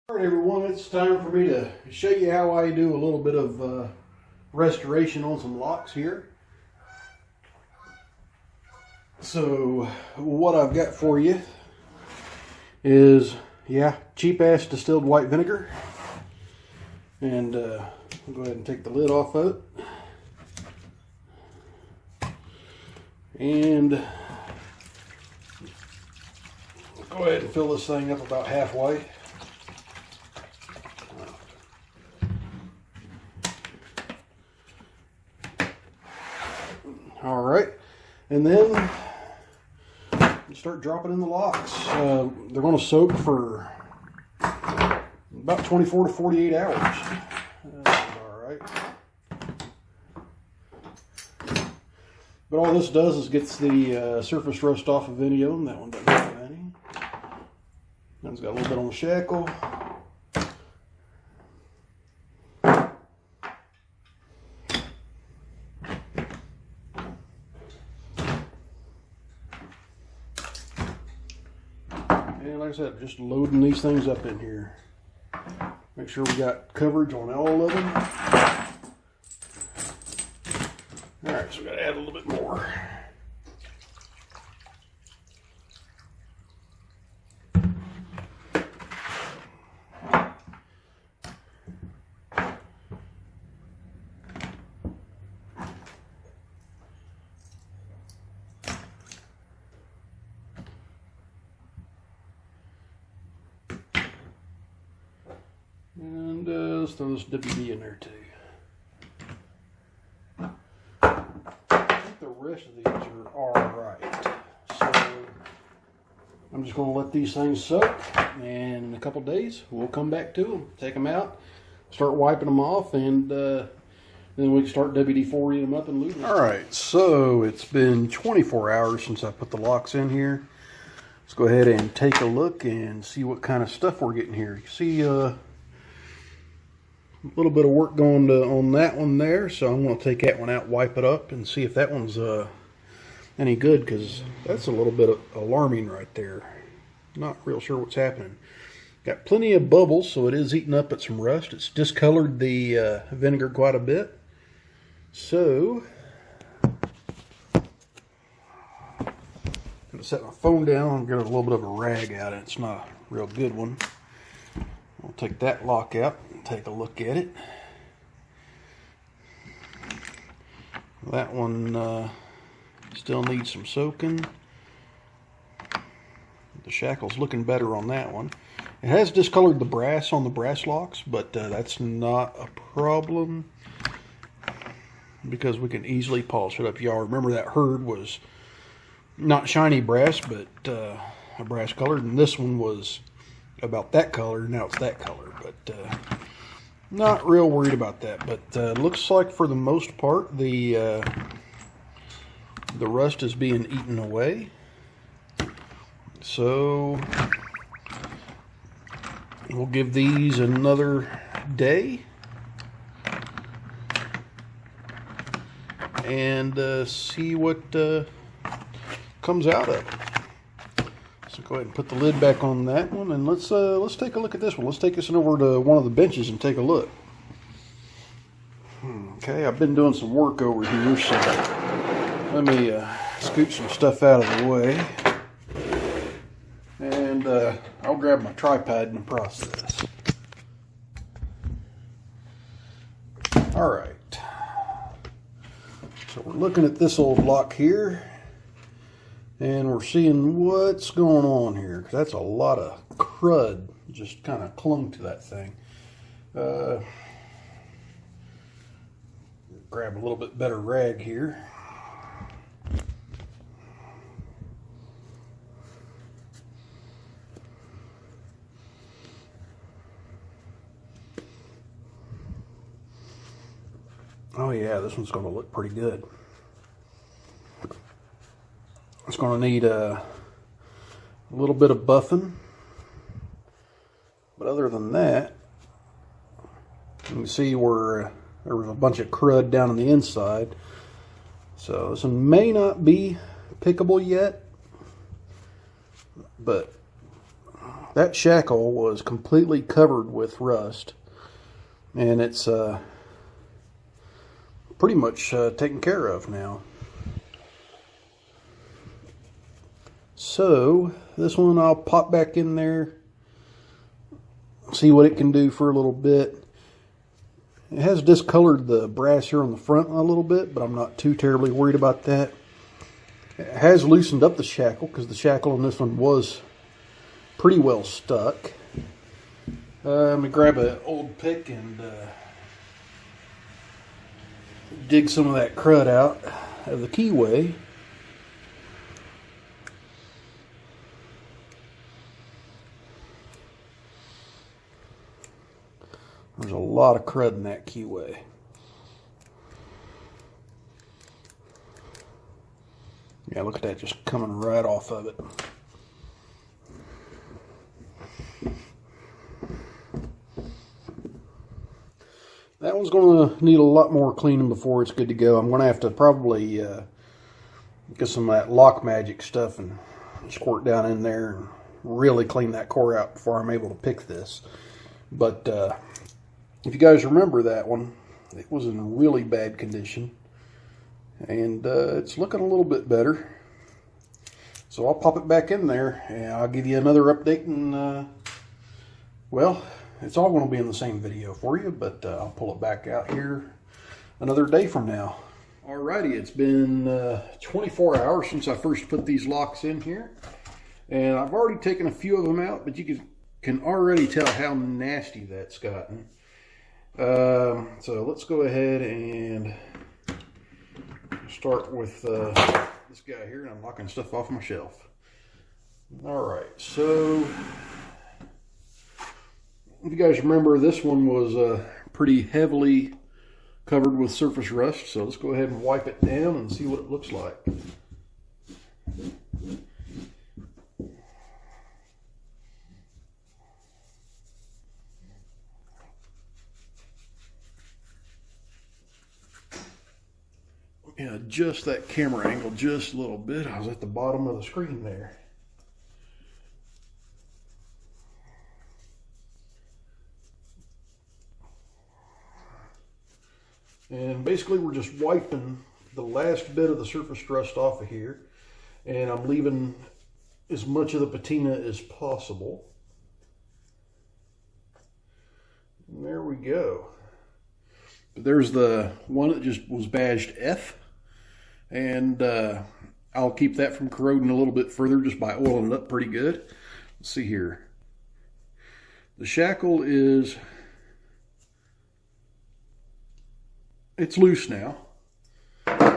Alright everyone, it's time for me to show you how I do a little bit of restoration on some locks here. So what I've got for you is, cheap ass distilled white vinegar. And I'll go ahead and take the lid off of it. And go ahead and fill this thing up about halfway. All right, and then you start dropping in the locks. They're going to soak for about 24 to 48 hours. All right. But all this does is gets the surface rust off of any of them. That one doesn't have any. That one's got a little bit on the shackle. And like I said, just loading these things up in here. Make sure we got coverage on all of them. Alright, so we gotta add a little bit more. And let's throw this WD in there too. I think the rest of these are alright. So I'm just going to let these things soak, and in a couple days we'll come back to them, take them out, start wiping them off, and then we can start WD-40ing them up and lubing them. Alright, so it's been 24 hours since I put the locks in here. Let's go ahead and take a look and see what kind of stuff we're getting here. You see a little bit of work going on that one there, so I'm going to take that one out, wipe it up, and see if that one's any good, because that's a little bit alarming right there. Not real sure what's happening. Got plenty of bubbles, so it is eating up at some rust. It's discolored the vinegar quite a bit. So I'm going to set my phone down and get a little bit of a rag out. It's not a real good one. I'll take that lock out and take a look at it. That one still needs some soaking. The shackle's looking better on that one. It has discolored the brass on the brass locks, but that's not a problem because we can easily polish it up. Y'all remember that herd was not shiny brass, but a brass colored, and this one was about that color. Now it's that color, but not real worried about that. But looks like for the most part the rust is being eaten away. So we'll give these another day and see what comes out of it. So go ahead and put the lid back on that one, and let's take a look at this one. Let's take this over to one of the benches and take a look. Okay, I've been doing some work over here, so let me scoot some stuff out of the way, and I'll grab my tripod in the process. All right, so we're looking at this old block here. And we're seeing what's going on here, because that's a lot of crud just kind of clung to that thing. Grab a little bit better rag here. Oh yeah, this one's going to look pretty good. It's going to need a little bit of buffing, but other than that, you can see where there was a bunch of crud down on the inside. So this one may not be pickable yet, but that shackle was completely covered with rust, and it's pretty much taken care of now. So this one I'll pop back in there, see what it can do for a little bit. It has discolored the brass here on the front a little bit, but I'm not too terribly worried about that. It has loosened up the shackle, because the shackle on this one was pretty well stuck. Let me grab an old pick and dig some of that crud out of the keyway. There's a lot of crud in that keyway. Yeah, look at that, just coming right off of it. That one's going to need a lot more cleaning before it's good to go. I'm going to have to probably get some of that Lock Magic stuff and squirt down in there and really clean that core out before I'm able to pick this. But if you guys remember that one, it was in really bad condition, and it's looking a little bit better. So I'll pop it back in there and I'll give you another update, and well, it's all going to be in the same video for you, but I'll pull it back out here another day from now. Alrighty, it's been 24 hours since I first put these locks in here, and I've already taken a few of them out, but you can already tell how nasty that's gotten. So let's go ahead and start with this guy here, and I'm knocking stuff off my shelf. Alright, so if you guys remember, this one was pretty heavily covered with surface rust, so let's go ahead and wipe it down and see what it looks like. Yeah, adjust that camera angle just a little bit. I was at the bottom of the screen there. And basically we're just wiping the last bit of the surface rust off of here, and I'm leaving as much of the patina as possible. And there we go. But there's the one that just was badged F, and I'll keep that from corroding a little bit further just by oiling it up pretty good. Let's see here. The shackle is, it's loose now.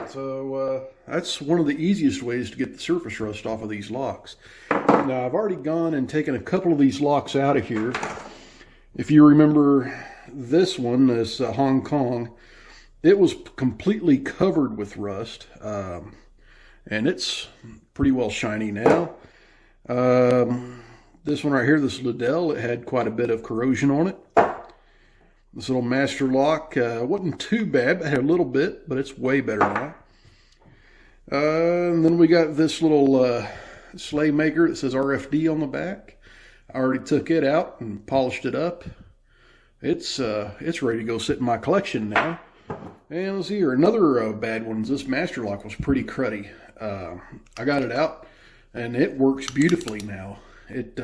So that's one of the easiest ways to get the surface rust off of these locks. Now I've already gone and taken a couple of these locks out of here. If you remember this one, this Hong Kong, it was completely covered with rust, and it's pretty well shiny now. This one right here, this Liddell, it had quite a bit of corrosion on it. This little master lock wasn't too bad. It had a little bit, but it's way better now. And then we got this little sleigh maker that says RFD on the back. I already took it out and polished it up. It's ready to go sit in my collection now. And let's see here, another bad one. This master lock was pretty cruddy. I got it out, and it works beautifully now. It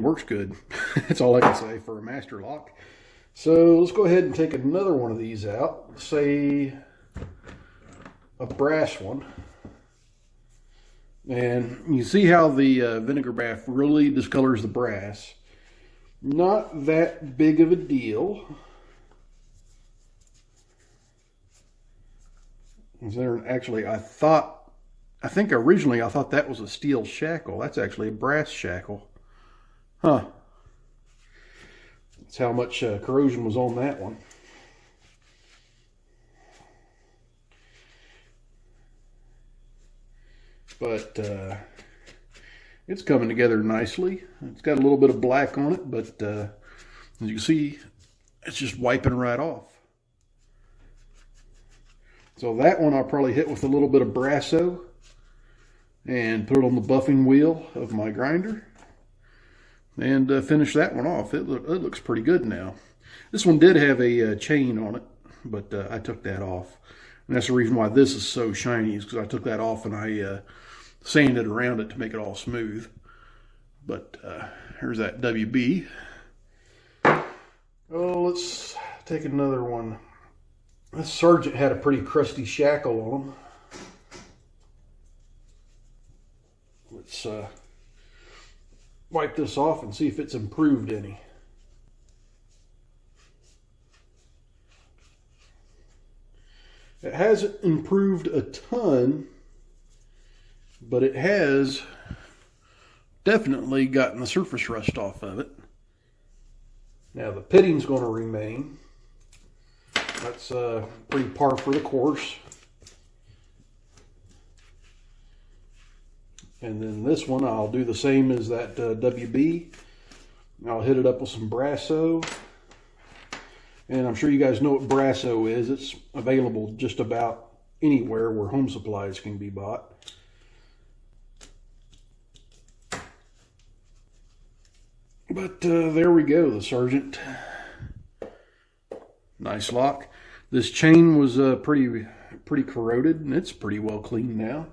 works good. That's all I can say for a master lock. So let's go ahead and take another one of these out. Say a brass one. And you see how the vinegar bath really discolors the brass. Not that big of a deal. Actually, I think originally I thought that was a steel shackle. That's actually a brass shackle. Huh. That's how much corrosion was on that one. But it's coming together nicely. It's got a little bit of black on it, but as you can see, it's just wiping right off. So that one I'll probably hit with a little bit of Brasso, and put it on the buffing wheel of my grinder and finish that one off. It looks pretty good now. This one did have a chain on it, but I took that off. And that's the reason why this is so shiny, is because I took that off and I sanded around it to make it all smooth. But here's that WB. Oh, let's take another one. This Sergeant had a pretty crusty shackle on him. Let's wipe this off and see if it's improved any. It hasn't improved a ton, but it has definitely gotten the surface rust off of it. Now the pitting's going to remain. That's pretty par for the course. And then this one, I'll do the same as that WB. I'll hit it up with some Brasso. And I'm sure you guys know what Brasso is. It's available just about anywhere where home supplies can be bought. But there we go, the Sergeant. Nice lock. This chain was pretty corroded, and it's pretty well cleaned now.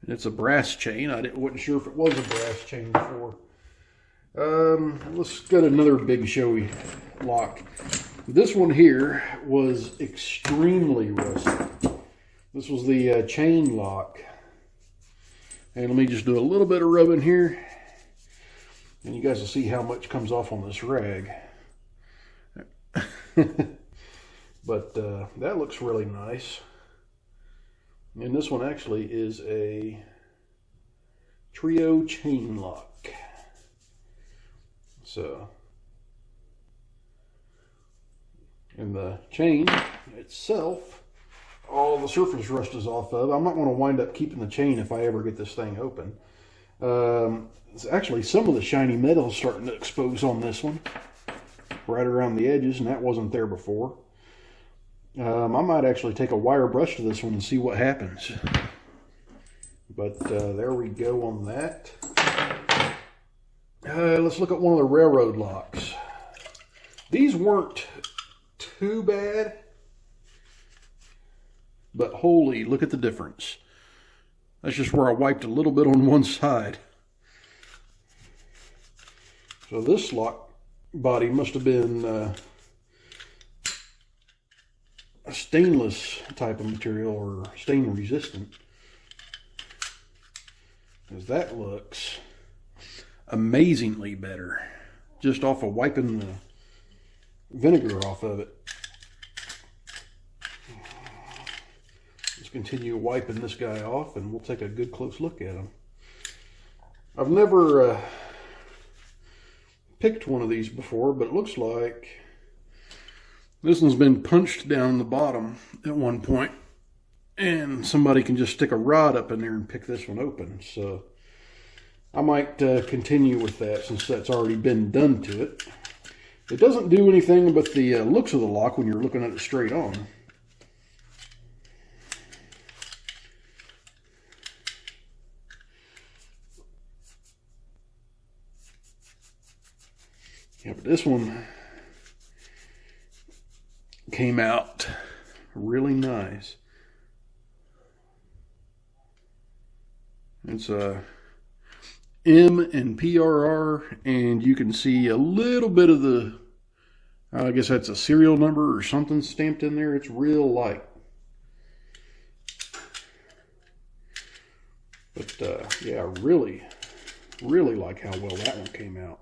And it's a brass chain. I wasn't sure if it was a brass chain before. Let's get another big showy lock. This one here was extremely rusty. This was the chain lock. And let me just do a little bit of rubbing here, and you guys will see how much comes off on this rag. But that looks really nice. And this one actually is a trio chain lock. So, and the chain itself, all the surface rust is off of. I'm not going to wind up keeping the chain if I ever get this thing open. It's actually some of the shiny metal is starting to expose on this one, right around the edges, and that wasn't there before. I might actually take a wire brush to this one and see what happens. But there we go on that. Let's look at one of the railroad locks. These weren't too bad, but holy, look at the difference. That's just where I wiped a little bit on one side. So this lock body must have been a stainless type of material, or stain resistant, because that looks amazingly better just off of wiping the vinegar off of it. Let's continue wiping this guy off and we'll take a good close look at him. I've never picked one of these before, but it looks like this one's been punched down the bottom at one point, and somebody can just stick a rod up in there and pick this one open. So I might continue with that, since that's already been done to it. It doesn't do anything but the looks of the lock when you're looking at it straight on. Yeah, but this one came out really nice. It's a M and PRR, and you can see a little bit of the, I guess that's a serial number or something stamped in there. It's real light. But yeah, really like how well that one came out.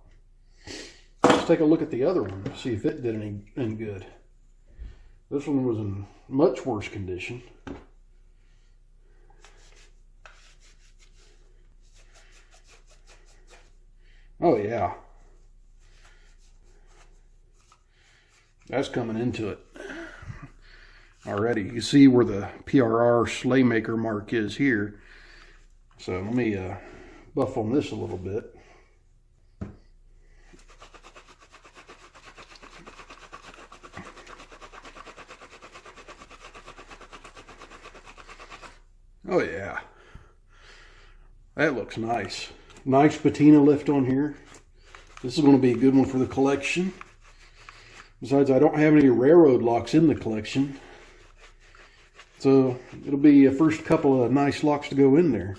Let's take a look at the other one, see if it did any good. This one was in much worse condition. Oh yeah, that's coming into it already. You see where the PRR Slaymaker mark is here. So let me buff on this a little bit. That looks nice. Nice patina lift on here. This is going to be a good one for the collection. Besides, I don't have any railroad locks in the collection. So it'll be a first couple of nice locks to go in there.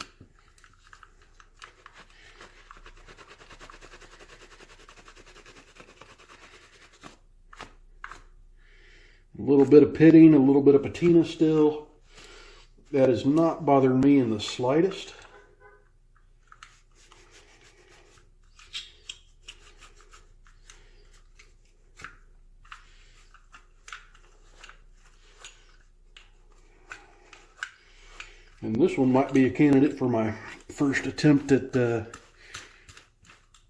A little bit of pitting, a little bit of patina still. That is not bothering me in the slightest. And this one might be a candidate for my first attempt at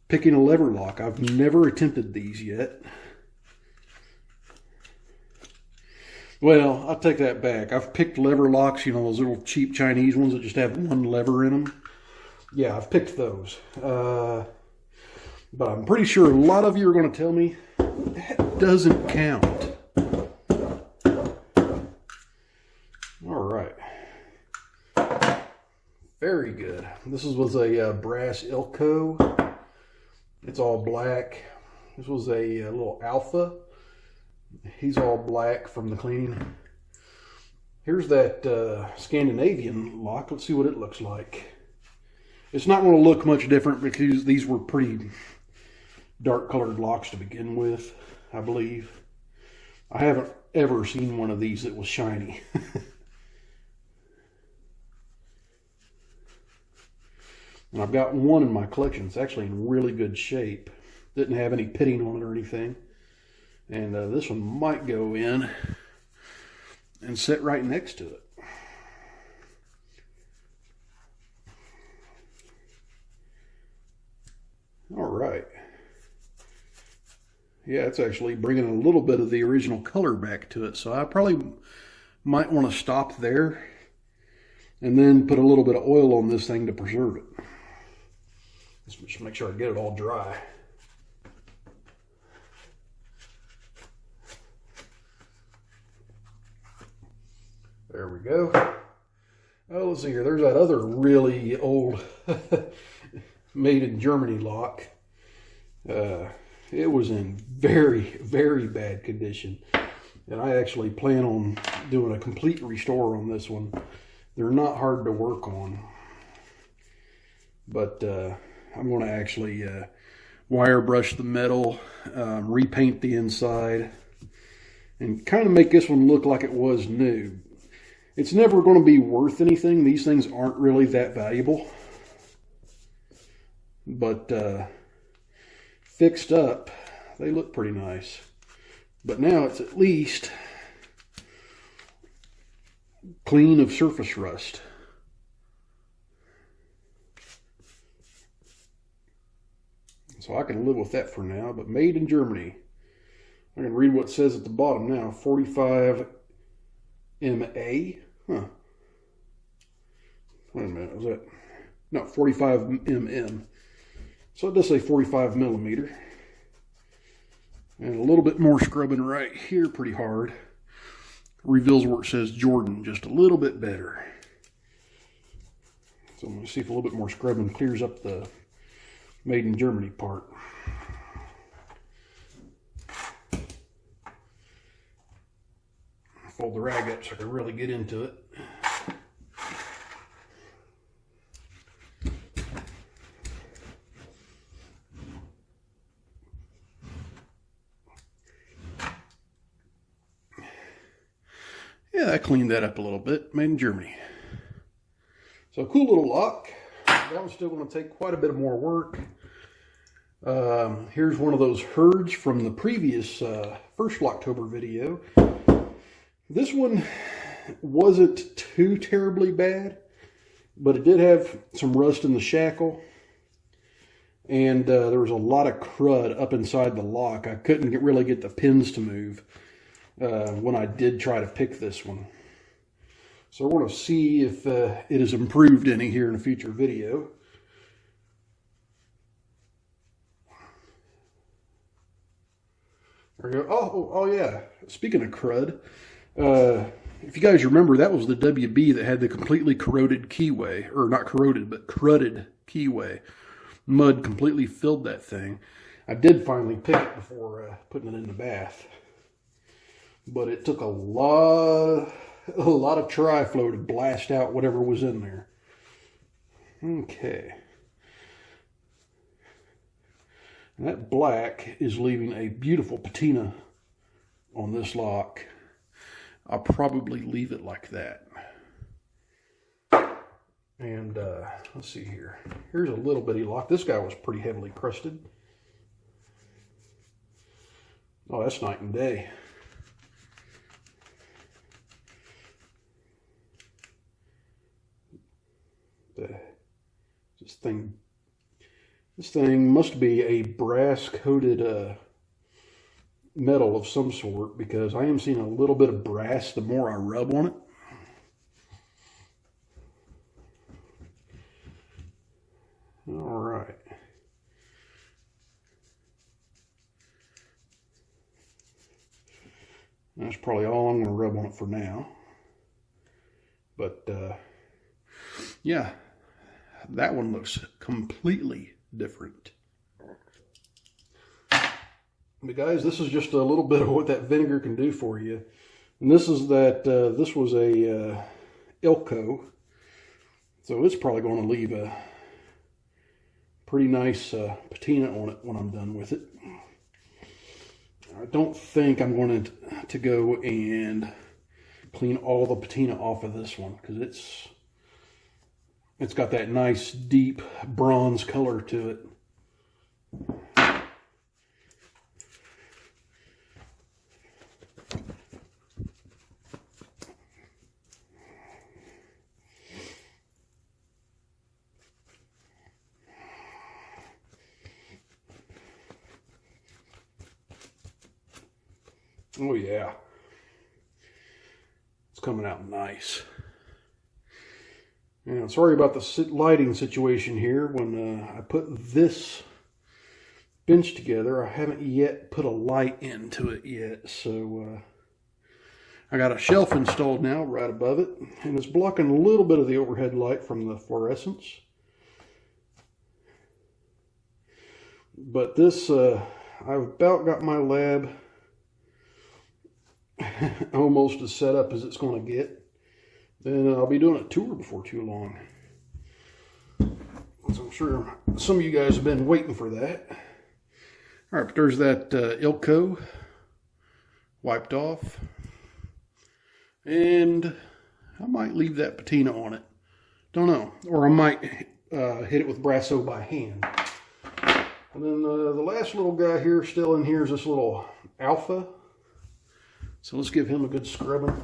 picking a lever lock. I've never attempted these yet. Well, I'll take that back. I've picked lever locks, you know, those little cheap Chinese ones that just have one lever in them. Yeah, I've picked those. But I'm pretty sure a lot of you are going to tell me that doesn't count. All right. Very good. This was a brass Ilco. It's all black. This was a little Alpha. He's all black from the cleaning. Here's that Scandinavian lock. Let's see what it looks like. It's not going to look much different because these were pretty dark colored locks to begin with, I believe. I haven't ever seen one of these that was shiny. And I've got one in my collection. It's actually in really good shape. Didn't have any pitting on it or anything. And this one might go in and sit right next to it. All right. Yeah, it's actually bringing a little bit of the original color back to it. So I probably might want to stop there and then put a little bit of oil on this thing to preserve it. Let's just make sure I get it all dry. There we go. Oh, let's see here. There's that other really old made in Germany lock. It was in very, very bad condition. And I actually plan on doing a complete restore on this one. They're not hard to work on. But I'm going to actually wire brush the metal, repaint the inside, and kind of make this one look like it was new. It's never going to be worth anything. These things aren't really that valuable. But fixed up, they look pretty nice. But now it's at least clean of surface rust. So I can live with that for now, but made in Germany. I can read what it says at the bottom now. 45 MA. Huh. Wait a minute, was that? No, 45 mm. So it does say 45 millimeter. And a little bit more scrubbing right here pretty hard. Reveals where it says Jordan just a little bit better. So I'm going to see if a little bit more scrubbing clears up the made in Germany part. Fold the rag up so I can really get into it. Yeah, I cleaned that up a little bit. Made in Germany. So cool little lock. That one's still going to take quite a bit of more work. Here's one of those herds from the previous first Locktober video. This one wasn't too terribly bad, but it did have some rust in the shackle. And there was a lot of crud up inside the lock. I couldn't really get the pins to move when I did try to pick this one. So we're going to see if it has improved any here in a future video. There we go. Oh yeah. Speaking of crud, if you guys remember, that was the WB that had the completely corroded keyway, or not corroded, but crudted keyway. Mud completely filled that thing. I did finally pick it before putting it in the bath, but it took a lot of tri-flow to blast out whatever was in there. Okay. And that black is leaving a beautiful patina on this lock. I'll probably leave it like that. And let's see here. Here's a little bitty lock. This guy was pretty heavily crusted. Oh, that's night and day. This thing must be a brass coated metal of some sort, because I am seeing a little bit of brass the more I rub on it. All right. That's probably all I'm going to rub on it for now. But yeah, that one looks completely different. But guys, this is just a little bit of what that vinegar can do for you. And this is that, this was a Ilko. So it's probably going to leave a pretty nice patina on it when I'm done with it. I don't think I'm going to go and clean all the patina off of this one, because it's got that nice deep bronze color to it. Oh yeah, it's coming out nice. And sorry about the lighting situation here. When I put this bench together, I haven't yet put a light into it yet. So I got a shelf installed now right above it, and it's blocking a little bit of the overhead light from the fluorescence. But this, I've about got my lab almost as set up as it's going to get. Then I'll be doing a tour before too long. So I'm sure some of you guys have been waiting for that. All right, but there's that Ilko wiped off. And I might leave that patina on it. Don't know. Or I might hit it with Brasso by hand. And then the last little guy here still in here is this little Alpha. So let's give him a good scrubbing.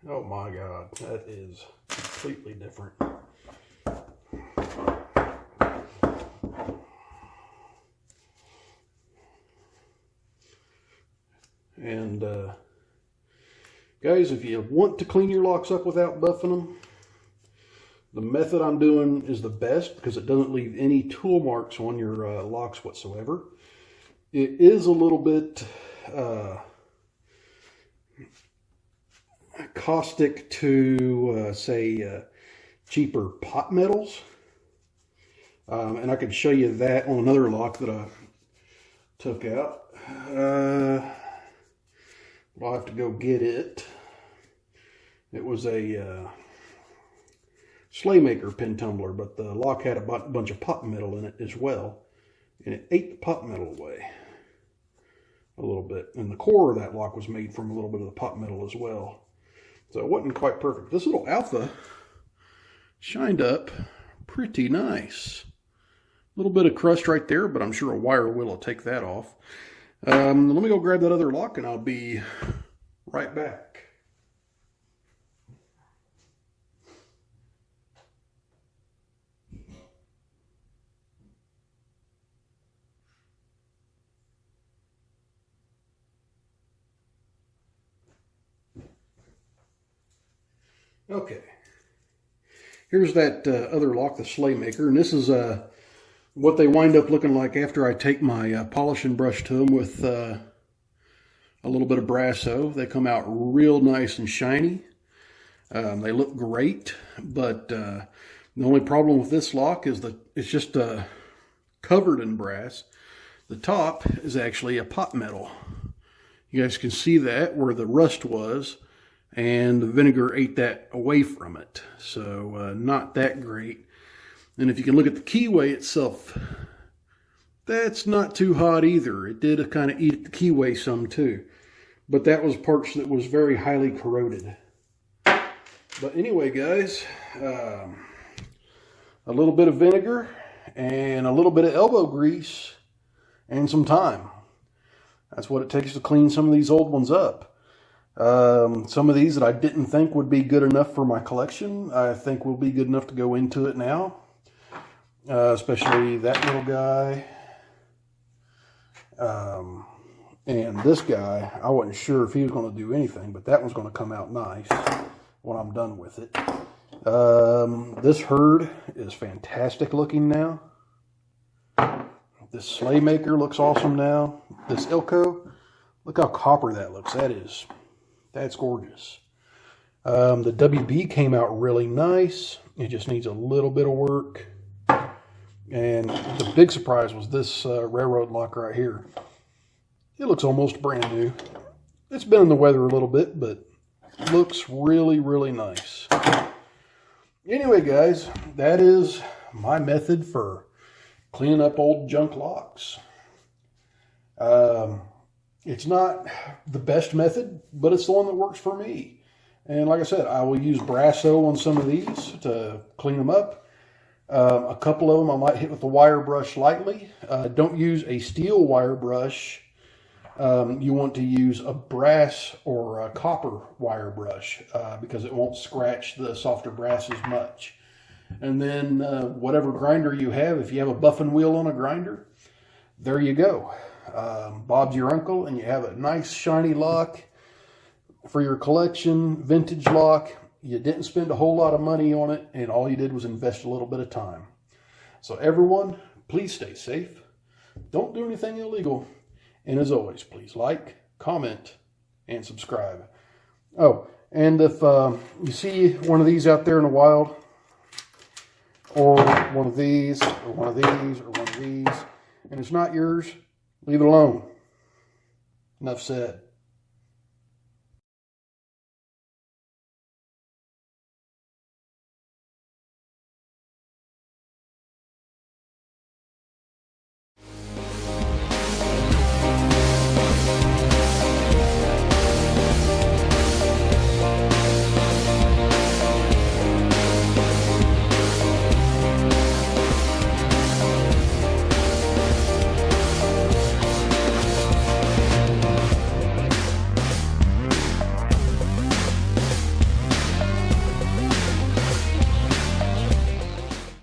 Oh my God, that is completely different. And guys, if you want to clean your locks up without buffing them, the method I'm doing is the best, because it doesn't leave any tool marks on your locks whatsoever. It is a little bit caustic to, say, cheaper pot metals. And I could show you that on another lock that I took out. I'll have to go get it. It was a Slaymaker pin tumbler, but the lock had a bunch of pot metal in it as well, and it ate the pot metal away a little bit. And the core of that lock was made from a little bit of the pot metal as well, so it wasn't quite perfect. This little Alpha shined up pretty nice. A little bit of crust right there, but I'm sure a wire wheel will take that off. Let me go grab that other lock and I'll be right back. Okay, here's that other lock, the Slaymaker, and this is what they wind up looking like after I take my polishing brush to them with a little bit of Brasso. They come out real nice and shiny. They look great, but the only problem with this lock is that it's just covered in brass. The top is actually a pot metal. You guys can see that where the rust was, and the vinegar ate that away from it. So not that great. And if you can look at the keyway itself, that's not too hot either. It did kind of eat the keyway some too. But that was parts that was very highly corroded. But anyway, guys, a little bit of vinegar and a little bit of elbow grease and some time. That's what it takes to clean some of these old ones up. Some of these that I didn't think would be good enough for my collection, I think will be good enough to go into it now. Especially that little guy. And this guy, I wasn't sure if he was going to do anything, but that one's going to come out nice when I'm done with it. This herd is fantastic looking now. This sleigh maker looks awesome now. This Ilko, look how copper that looks. That's gorgeous. The WB came out really nice. It just needs a little bit of work. And the big surprise was this railroad lock right here. It looks almost brand new. It's been in the weather a little bit, but looks really, really nice. Anyway, guys, that is my method for cleaning up old junk locks. It's not the best method, but it's the one that works for me. And like I said, I will use Brasso on some of these to clean them up. A couple of them I might hit with the wire brush lightly. Don't use a steel wire brush. You want to use a brass or a copper wire brush because it won't scratch the softer brass as much. And then whatever grinder you have, if you have a buffing wheel on a grinder, there you go. Bob's your uncle, and you have a nice shiny lock for your collection, vintage lock. You didn't spend a whole lot of money on it, and all you did was invest a little bit of time. So everyone, please stay safe. Don't do anything illegal. And as always, please like, comment, and subscribe. Oh, and if you see one of these out there in the wild, or one of these, or one of these, or one of these, and it's not yours, leave it alone. Enough said.